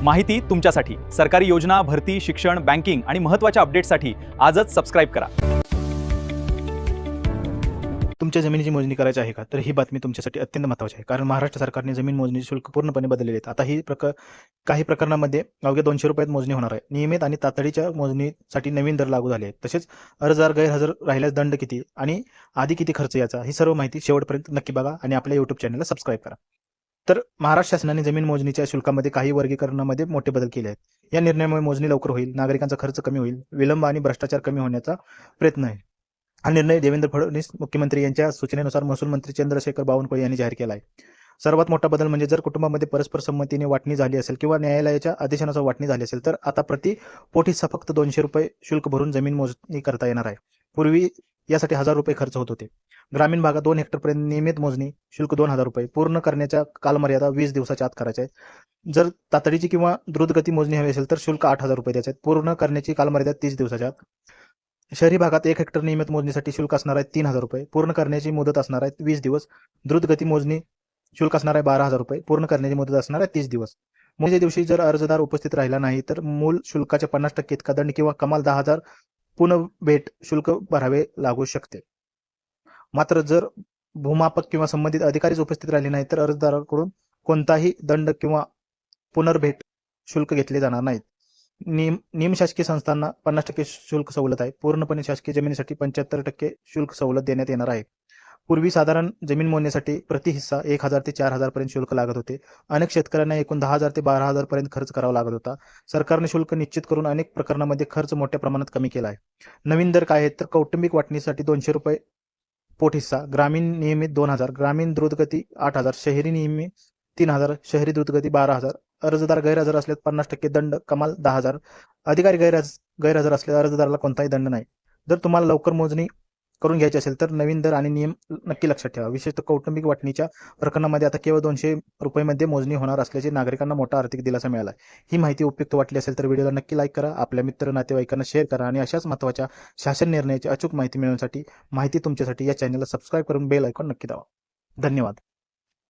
माहिती तुमच्यासाठी सरकारी योजना, भरती, शिक्षण, बँकिंग आणि महत्त्वाच्या अपडेट्ससाठी आजच सबस्क्राईब करा. तुमच्या जमिनीची मोजणी करायची आहे का? तर ही बातमी तुमच्यासाठी अत्यंत महत्त्वाची आहे. कारण महाराष्ट्र सरकारने जमीन मोजणी शुल्क पूर्णपणे बदललेले आहेत. आता ही काही प्रकरणांमध्ये अवघ्या ₹200 मोजणी होणार आहे. नियमित आणि तातडीच्या मोजणीसाठी नवीन दर लागू झाले आहेत. तसेच अर्जदार गैरहजर राहिल्यास दंड किती आणि आधी किती खर्च याचा, ही सर्व माहिती शेवटपर्यंत नक्की बघा आणि आपल्या YouTube चॅनलला सबस्क्राईब करा. तर महाराष्ट्र शासनाने जमीन मोजणीच्या शुल्कामध्ये काही वर्गीकरणामध्ये मोठे बदल केले आहेत. या निर्णयामुळे मोजणी लवकर होईल, नागरिकांचा खर्च कमी होईल, विलंब आणि भ्रष्टाचार कमी होण्याचा प्रयत्न आहे. हा निर्णय देवेंद्र फडणवीस मुख्यमंत्री यांच्या सूचनेनुसार महसूल मंत्री चंद्रशेखर बावनकुळे यांनी जाहीर केला आहे. सर्वात मोठा बदल म्हणजे जर कुटुंबामध्ये परस्पर संमतीने वाटणी झाली असेल किंवा न्यायालयाच्या आदेशानुसार वाटणी झाली असेल तर आता प्रति पोटहिस्सा फक्त ₹200 शुल्क भरून जमीन मोजणी करता येणार आहे. पूर्वी यासाठी ₹1000 खर्च होत होते. ग्रामीण भागात 2 हेक्टरपर्यंत नियमित मोजणी शुल्क ₹2000 पूर्ण करण्याच्या कालमर्यादा 20 दिवसाच्या आत करायच्या आहेत. जर तातडीची किंवा द्रुतगती मोजणी हवी असेल तर शुल्क ₹8000 द्यायचे आहेत. पूर्ण करण्याची कालमर्यादा 30 दिवसाच्या आत. शहरी भागात 1 हेक्टर नियमित मोजणीसाठी शुल्क असणार आहे ₹3000. पूर्ण करण्याची मुदत असणार आहे 20 दिवस. द्रुतगती मोजणी शुल्क असणार आहे ₹12000. पूर्ण करण्याची मुदत असणार आहे 30 दिवस. मोजणीच्या दिवशी जर अर्जदार उपस्थित राहिला नाही तर मूळ शुल्काच्या 50% इतका दंड किंवा कमाल 10,000 पुनर्भेट शुल्क भरावे लागू शकते. मात्र जर भूमापक किंवा संबंधित अधिकारीच उपस्थित राहिले नाही तर अर्जदाराकडून कोणताही दंड किंवा पुनर्भेट शुल्क घेतले जाणार नाहीत. निमशासकीय संस्थांना 50% शुल्क सवलत आहे. पूर्णपणे शासकीय जमिनीसाठी 75% शुल्क सवलत देण्यात येणार आहे. पूर्वी साधारण जमीन मोजणीसाठी प्रति हिस्सा 1000 ते 4000 पर्यंत शुल्क लागत होते. अनेक शेतकऱ्यांना एकूण 10,000 ते 12,000 पर्यंत खर्च करावा लागत होता. सरकारने शुल्क निश्चित करून अनेक प्रकरणांमध्ये खर्च मोठ्या प्रमाणात कमी केला आहे. नवीन दर काय आहेत तर कौटुंबिक वाटणीसाठी ₹200 पोट हिस्सा, ग्रामीण नियमित 2000, ग्रामीण द्रुतगती 8000, शहरी नियमित 3000, शहरी द्रुतगती 12000. अर्जदार गैरहजर असल्यास 50% दंड, कमाल 10,000. अधिकारी गैरहजर असल्यास अर्जदाराला कोणताही दंड नाही. जर तुम्हाला लवकर मोजणी करून घ्यायची असेल तर नवीन दर आणि नियम नक्की लक्षात ठेवा. विशेषतः कौटुंबिक वाटणीच्या प्रकरणामध्ये आता केवळ ₹200 मध्ये मोजणी होणार असल्याचे नागरिकांना मोठा आर्थिक दिलासा मिळाला आहे. ही माहिती उपयुक्त वाटली असेल तर व्हिडिओला नक्की लाईक करा, आपल्या मित्र नातेवाईकांना शेअर करा आणि अशाच महत्त्वाच्या शासन निर्णयाची अचूक माहिती मिळवण्यासाठी माहिती तुमच्यासाठी या चॅनलला सबस्क्राईब करून बेल आयकॉन नक्की दाबा. धन्यवाद.